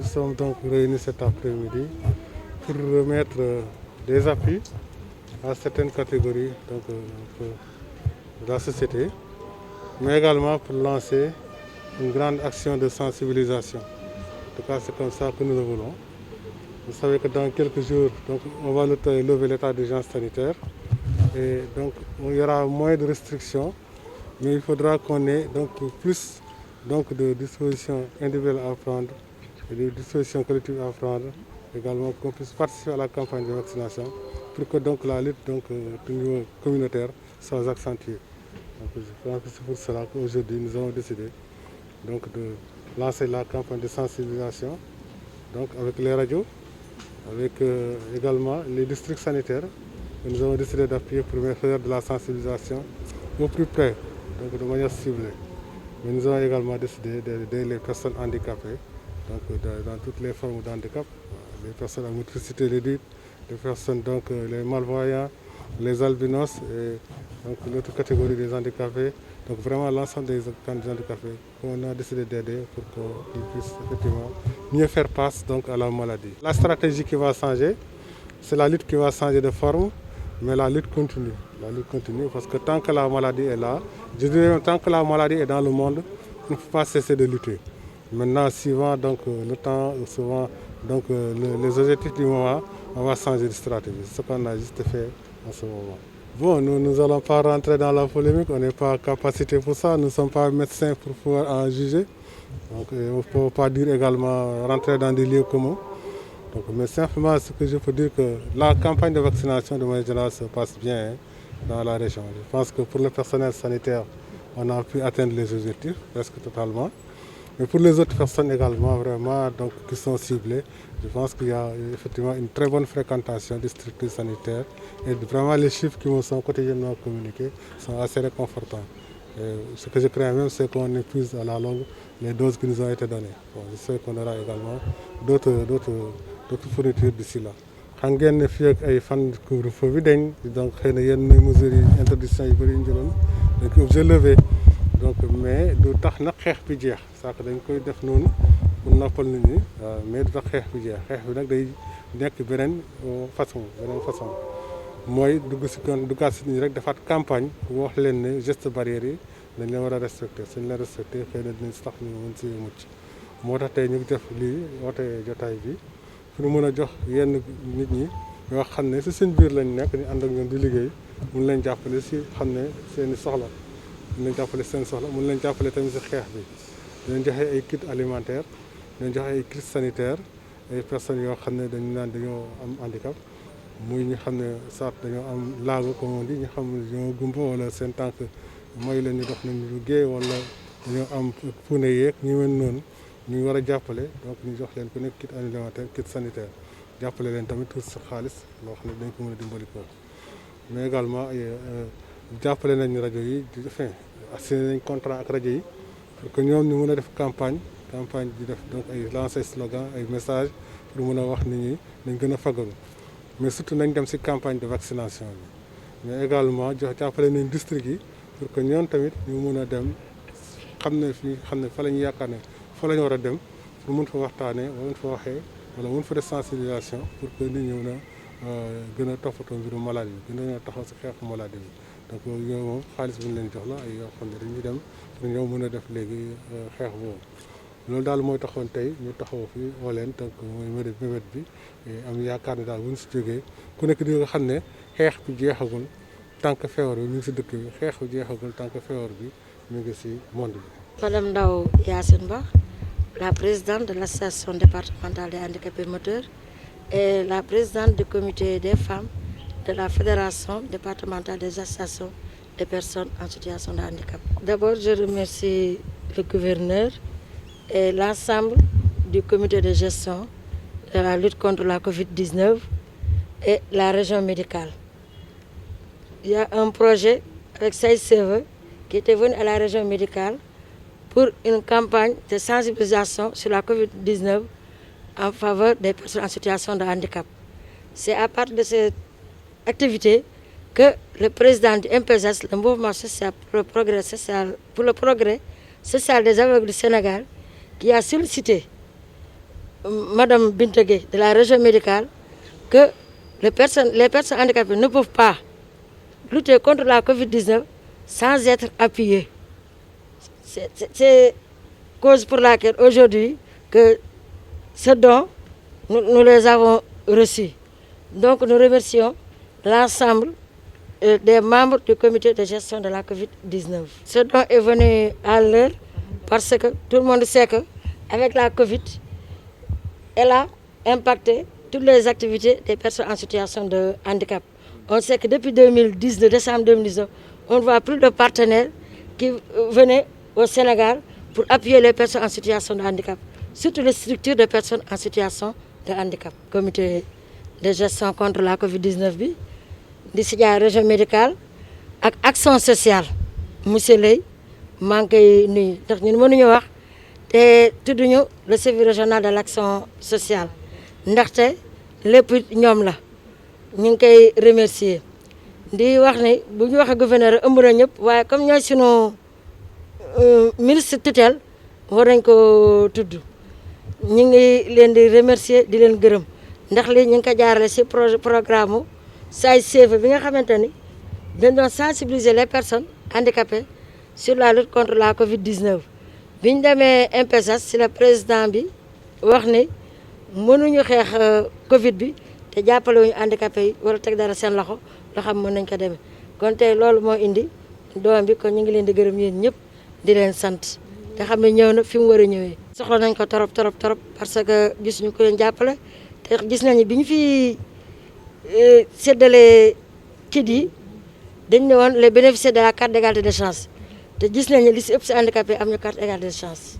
sommes donc réunis cet après-midi pour remettre des appuis à certaines catégories de la société, mais également pour lancer une grande action de sensibilisation. En tout cas, c'est comme ça que nous le voulons. Vous savez que dans quelques jours, donc, on va lever l'état d'urgence sanitaire et donc il y aura moins de restrictions, mais il faudra qu'on ait donc plus de dispositions individuelles à prendre et de dispositions collectives à prendre, également qu'on puisse participer à la campagne de vaccination pour que donc la lutte au niveau communautaire soit accentuée. Donc, je pense que c'est pour cela qu'aujourd'hui nous avons décidé donc, de lancer la campagne de sensibilisation donc, avec les radios, avec également les districts sanitaires. Nous avons décidé d'appuyer pour faire de la sensibilisation au plus près, donc de manière ciblée. Mais nous avons également décidé d'aider les personnes handicapées, donc dans toutes les formes d'handicap, les personnes à motricité réduite, les personnes donc les malvoyants, les albinos et donc l'autre catégorie des handicapés. Donc vraiment l'ensemble des handicapés qu'on a décidé d'aider pour qu'ils puissent effectivement mieux faire face donc à la maladie. La stratégie qui va changer, c'est la lutte qui va changer de forme, mais la lutte continue. La lutte continue parce que tant que la maladie est là, je dirais même tant que la maladie est dans le monde, il ne faut pas cesser de lutter. Maintenant, suivant donc, le temps, souvent donc, les objectifs du moment, on va changer de stratégie. C'est ce qu'on a juste fait en ce moment. Bon, nous n'allons pas rentrer dans la polémique, on n'est pas capacité pour ça, nous ne sommes pas médecins pour pouvoir en juger. Donc, on ne peut pas dire également rentrer dans des lieux communs. Donc, mais simplement, ce que je peux dire que la campagne de vaccination de manière générale se passe bien dans la région. Je pense que pour le personnel sanitaire, on a pu atteindre les objectifs presque totalement. Mais pour les autres personnes également, vraiment, donc, qui sont ciblées, je pense qu'il y a effectivement une très bonne fréquentation des structures sanitaires. Et vraiment, les chiffres qui nous sont quotidiennement communiqués sont assez réconfortants. Et ce que je crains même, c'est qu'on épuise à la longue les doses qui nous ont été données. Bon, je sais qu'on aura également d'autres fournitures d'ici là. Xam ngeen ne fii ak ay fan couvre-feu bi dañ donc xëy na yenn mesures yi interdiction yu bëri yu ñu jëloon dañ ko obligé levé donc mais du tax nag xeex bi jeex sax dañ koy def noonu pour noppal nit ñi mais du tax xeex bi jeex xeex bi nag day nekk beneen façon mooy duggaat si nit ñi rek defaat campagne wax leen ne geste barrière yi dañ leen war a respecté suñ leen respecté xëy na dinañ si tax ñu mën si mucc moo tax tey ñu ngi def lii woote jotaay bi pour mën a jox yenn nit ñi yoo xam ne si seen biir lañ nekk ñu ànd ak ñoom di liggéey mun leen jàppale si xam ne seen i soxla mun leen jàppale seen soxla mun leen jàppale tamit si xeex bi dinañ joxe ay kit alimentaire dinañ joxe ay kit sanitaire ay personnes yoo xam ne dañu naan dañoo am handicap muy ñu xam ne soit dañoo am laago comme on dit ñu xam ne dañoo gumba wala seen tànk mooy leen ñu dox nañu liggéey wala dañoo am puune yeeg ñu mel noonu ñu war a jàppale donc ñu jox leen ku nekk kit alimentaire kit sanitaire jàppale leen tamit tuuti sa xaalis loo xam ne dañ ko mën a dimbali ko mais également jàppale nañ rajo yi enfin assigné nañ contrat ak rajo yi pour que ñoom ñu mën a def campagne di def donc ay lancer slogan ay message pour mën a wax nit ñi nañ gën a fagaru mais surtout nañ dem ci campagne de vaccination bi mais également jàppale nañ district yi pour que ñoom tamit ñu mën a dem xam ne fa la ñu yaakaar ne fa la ñu war a dem pour mun fa waxtaanee wala mun fa waxee wala mun fa def sensibilisation pour que nit ñi mën a gën a toppatoo mbiru maladie bi gën a taxaw si xeexu maladie bi donc yooyu moom xaalis bu ñu leen jox la ay yoo xam ne dañuy dem pour ñëw mën a def léegi xeex boobu loolu daal mooy taxoon tey ñu taxaw fi woo leen donc mooy mébét bi am yaakaar ne daal bu ñu si jógee ku nekk di nga xam ne xeex bi jeexagul tant que feebar bi mi ngi si dëkk bi xeex bi jeexagul tant que feebar bi mi ngi si monde bi. Madame Ndao Yacine Ba, la présidente de l'association départementale des handicapés moteurs et la présidente du comité des femmes de la fédération départementale des associations des personnes en situation de handicap. D'abord, je remercie le gouverneur et l'ensemble du comité de gestion de la lutte contre la COVID-19 et la région médicale. Il y a un projet avec CICE qui était venu à la région médicale pour une campagne de sensibilisation sur la COVID-19 en faveur des personnes en situation de handicap. C'est à partir de cette activité que le président du MPSS, le mouvement social pour le progrès social des aveugles du Sénégal, qui a sollicité Madame Bintegué de la région médicale que les personnes handicapées ne peuvent pas lutter contre la Covid-19 sans être appuyées. C'est cause pour laquelle aujourd'hui que ce don, nous les avons reçus. Donc nous remercions l'ensemble des membres du comité de gestion de la Covid-19. Ce don est venu à l'heure parce que tout le monde sait qu'avec la Covid, elle a impacté toutes les activités des personnes en situation de handicap. On sait que depuis 2019, décembre 2019, on ne voit plus de partenaires qui venaient au Sénégal pour appuyer les personnes en situation de handicap, surtout les structures de personnes en situation de handicap. Comité de gestion contre la Covid-19 bi di si jaar région médicale ak action sociale monsieur Lay maa ngi koy nuyu ndax ñun mënuñu wax te tudduñu le service régional de l'action sociale ndaxte lépp ñoom la ñu ngi koy remercier di wax ni bu ñu waxee gouverneur ëmb na ñëpp waaye comme ñooy sunu ministre tutelle war nañ ko tudd ñu ngi leen di remercier di leen gërëm ndax lii ñu ngi ko jaarale ci programme SAICF bi nga xamante ni dañ doon sensibiliser les personnes handicapées sur la lutte contre la Covid-19 bi ñu demee MPSS ci la président bi wax ni mënuñu xeex Covid bi te jàppale wuñu handicapé yi war a teg dara seen loxo loo xam mën nañ ko demee kon tey loolu moo indi doom bi kon ñu ngi leen di gërëm yéen ñëpp di leen sant te xam ne ñëw na fi mu war a ñëwee. soxla nañ ko trop parce que gis ñu ko leen jàppale te gis nañu bi ñu fi séddale kit yi dañ ne woon les bénéficiaires de la carte d'égalité des chances te gis nañu li si ëpp si handicapé am ñu carte d'égalité des chances.